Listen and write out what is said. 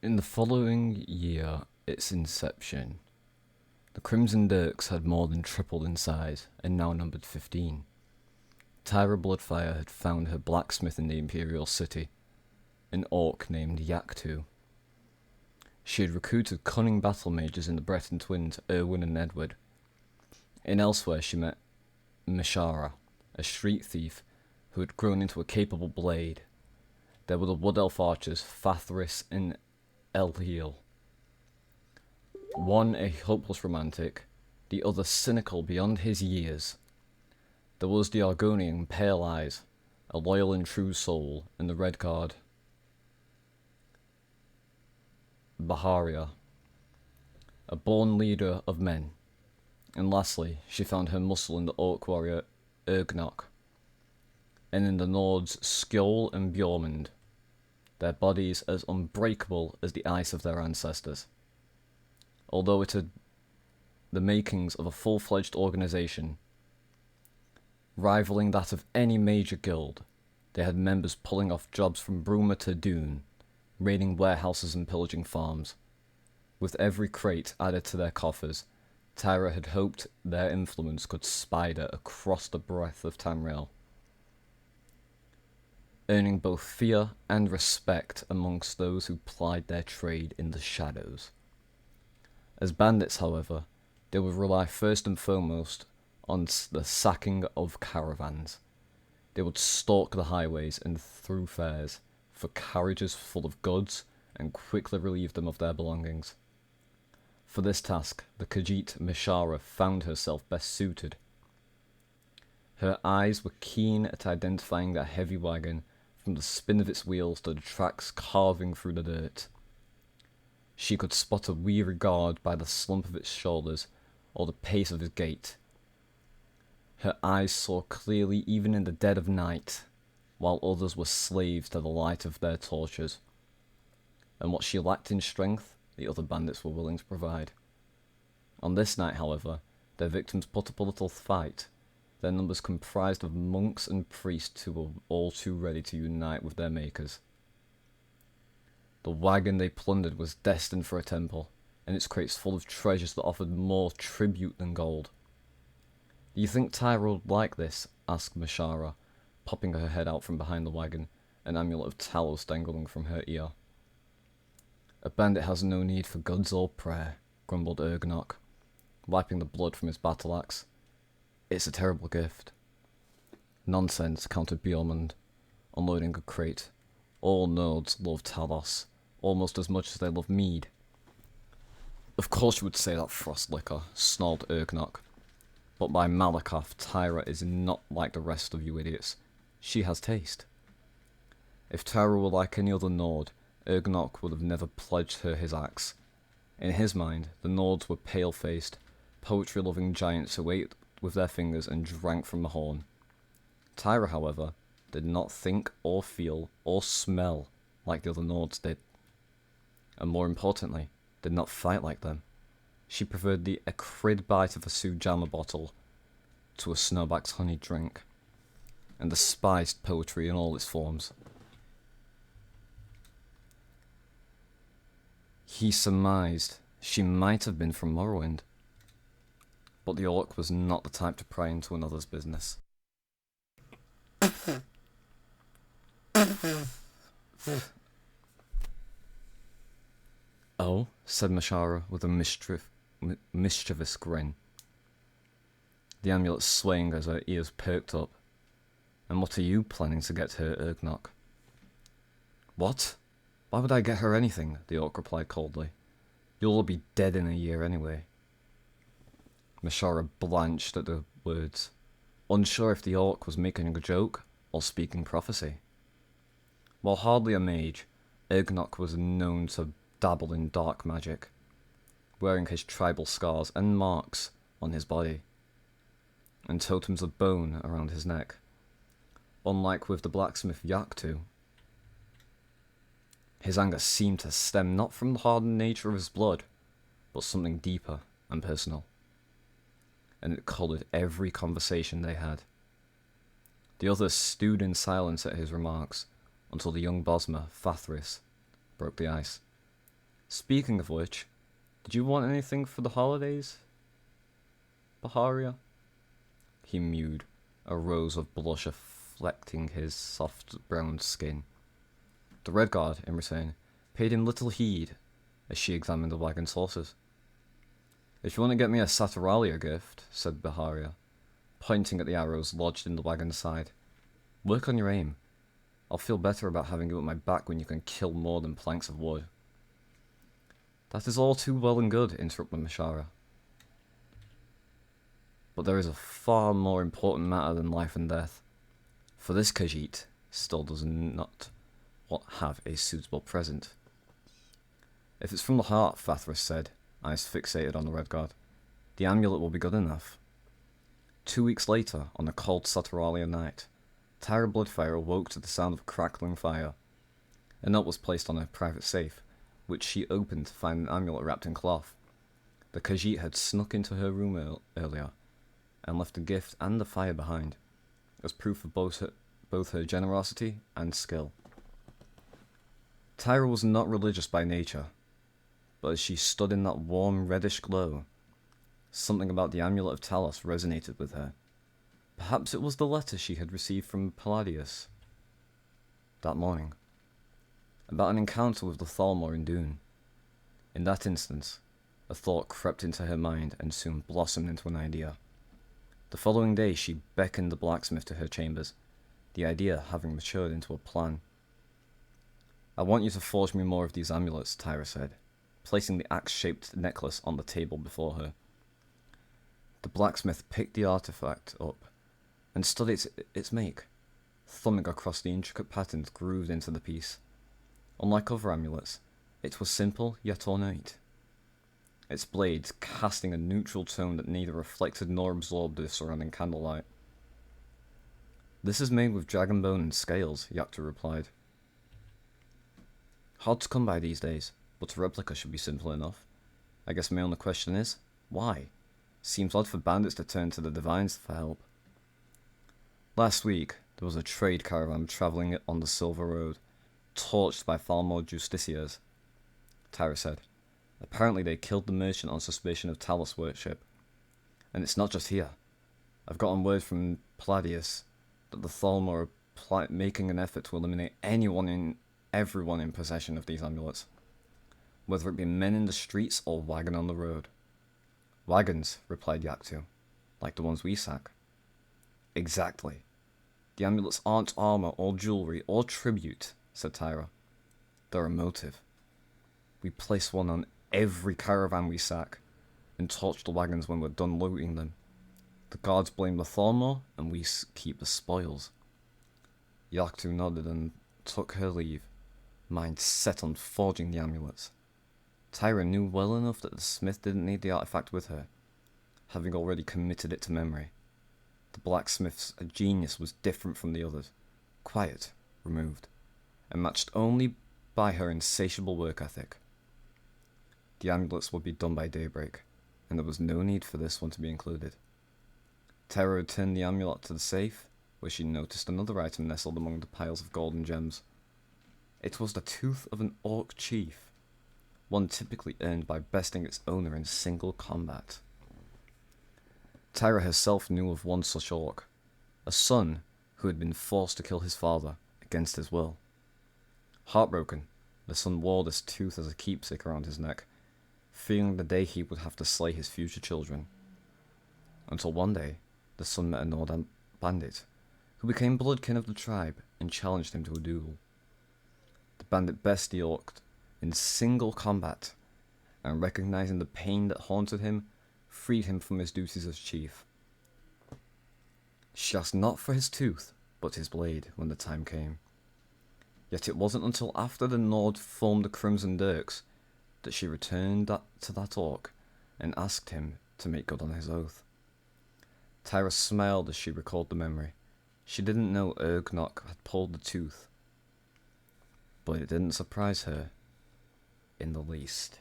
In the following year, its inception, the Crimson Dirks had more than tripled in size and now numbered 15. Tyra Bloodfire had found her blacksmith in the Imperial City, an orc named Yaktu. She had recruited cunning battle mages in the Breton twins, Erwin and Edward. And elsewhere she met Mishara, a street thief who had grown into a capable blade. There were the Wood Elf archers, Fathris and Elheal. One a hopeless romantic, the other cynical beyond his years. There was the Argonian Pale Eyes, a loyal and true soul, and the Red Guard, Baharia, a born leader of men. And lastly, she found her muscle in the orc warrior Ergnok, and in the Nords Skjold and Bjormund, their bodies as unbreakable as the ice of their ancestors. Although it had the makings of a full-fledged organization, rivaling that of any major guild, they had members pulling off jobs from Bruma to Dune, raiding warehouses and pillaging farms. With every crate added to their coffers, Tyra had hoped their influence could spider across the breadth of Tamriel, earning both fear and respect amongst those who plied their trade in the shadows. As bandits, however, they would rely first and foremost on the sacking of caravans. They would stalk the highways and thoroughfares for carriages full of goods and quickly relieve them of their belongings. For this task, the Khajiit Mishara found herself best suited. Her eyes were keen at identifying that heavy wagon from the spin of its wheels to the tracks carving through the dirt. She could spot a weary guard by the slump of its shoulders or the pace of his gait. Her eyes saw clearly even in the dead of night, while others were slaves to the light of their torches. And what she lacked in strength, the other bandits were willing to provide. On this night, however, their victims put up a little fight, their numbers comprised of monks and priests who were all too ready to unite with their makers. The wagon they plundered was destined for a temple, and its crates full of treasures that offered more tribute than gold. "Do you think Tyra would like this?" asked Mishara, popping her head out from behind the wagon, an amulet of Talos dangling from her ear. "A bandit has no need for goods or prayer," grumbled Ergnok, wiping the blood from his battle axe. "It's a terrible gift." "Nonsense," countered Bjormund, unloading a crate. "All Nords love Talos, almost as much as they love mead." "Of course you would say that, Frostlicker," snarled Ergnok. "But by Malakoff, Tyra is not like the rest of you idiots. She has taste." If Tyra were like any other Nord, Ergnok would have never pledged her his axe. In his mind, the Nords were pale-faced, poetry-loving giants who ate with their fingers and drank from the horn. Tyra, however, did not think or feel or smell like the other Nords did. And more importantly, did not fight like them. She preferred the acrid bite of a Sujamma bottle to a snowback's honey drink, and despised poetry in all its forms. He surmised she might have been from Morrowind, but the orc was not the type to pry into another's business. "Oh," said Mishara with a mischievous grin, the amulet swaying as her ears perked up. "And what are you planning to get her, Ergnok?" "What? Why would I get her anything?" the orc replied coldly. "You'll all be dead in a year anyway." Mishara blanched at the words, unsure if the orc was making a joke or speaking prophecy. While hardly a mage, Ergnok was known to dabble in dark magic, wearing his tribal scars and marks on his body, and totems of bone around his neck. Unlike with the blacksmith Yaktu, his anger seemed to stem not from the hardened nature of his blood, but something deeper and personal, and it coloured every conversation they had. The others stewed in silence at his remarks, until the young Bosmer, Fathris, broke the ice. Speaking of which, did you want anything for the holidays, Baharia? He mewed, a rose of blush afflecting his soft brown skin. The Red Guard, in return, paid him little heed as she examined the wagon's horses. If you want to get me a Saturalia gift, said Baharia, pointing at the arrows lodged in the wagon's side, work on your aim. I'll feel better about having you at my back when you can kill more than planks of wood. That is all too well and good, interrupted Mashara. But there is a far more important matter than life and death. For this Khajiit still does not have a suitable present. If it's from the heart, Fathras said, eyes fixated on the Red Guard, the amulet will be good enough. 2 weeks later, on a cold Saturalia night, Tyra Bloodfire awoke to the sound of crackling fire. A note was placed on her private safe, which she opened to find an amulet wrapped in cloth. The Khajiit had snuck into her room earlier, and left a gift and a fire behind, as proof of both her generosity and skill. Tyra was not religious by nature, but as she stood in that warm reddish glow, something about the amulet of Talos resonated with her. Perhaps it was the letter she had received from Palladius that morning, about an encounter with the Thalmor in Dune. In that instance, a thought crept into her mind and soon blossomed into an idea. The following day she beckoned the blacksmith to her chambers, the idea having matured into a plan. I want you to forge me more of these amulets, Tyra said, placing the axe-shaped necklace on the table before her. The blacksmith picked the artifact up and studied its make, thumbing across the intricate patterns grooved into the piece. Unlike other amulets, it was simple yet ornate, its blades casting a neutral tone that neither reflected nor absorbed the surrounding candlelight. This is made with dragon bone and scales, Yakta replied. Hard to come by these days, but a replica should be simple enough. I guess my only question is, why? Seems odd for bandits to turn to the divines for help. Last week, there was a trade caravan travelling on the Silver Road, torched by Thalmor justiciars, Tyra said. Apparently they killed the merchant on suspicion of Talos worship. And it's not just here. I've gotten word from Palladius that the Thalmor are making an effort to eliminate everyone in possession of these amulets, whether it be men in the streets or wagon on the road. Wagons, replied Yaktu, like the ones we sack. Exactly. The amulets aren't armor or jewelry or tribute, said Tyra. They're a motive. We place one on every caravan we sack, and torch the wagons when we're done looting them. The guards blame the Thalmor, and we keep the spoils. Yaktu nodded and took her leave, mind set on forging the amulets. Tyra knew well enough that the smith didn't need the artifact with her, having already committed it to memory. The blacksmith's genius was different from the others, quiet, removed, and matched only by her insatiable work ethic. The amulets would be done by daybreak, and there was no need for this one to be included. Tyra returned the amulet to the safe, where she noticed another item nestled among the piles of gold and gems. It was the tooth of an orc chief, one typically earned by besting its owner in single combat. Tyra herself knew of one such orc, a son who had been forced to kill his father against his will. Heartbroken, the son wore this tooth as a keepsake around his neck, fearing the day he would have to slay his future children. Until one day, the son met a Nordan bandit, who became bloodkin of the tribe and challenged him to a duel. The bandit bested the orc in single combat, and recognizing the pain that haunted him, freed him from his duties as chief. She asked not for his tooth, but his blade when the time came. Yet it wasn't until after the Nord formed the Crimson Dirks that she returned to that orc and asked him to make good on his oath. Tyra smiled as she recalled the memory. She didn't know Ergnok had pulled the tooth, but it didn't surprise her in the least.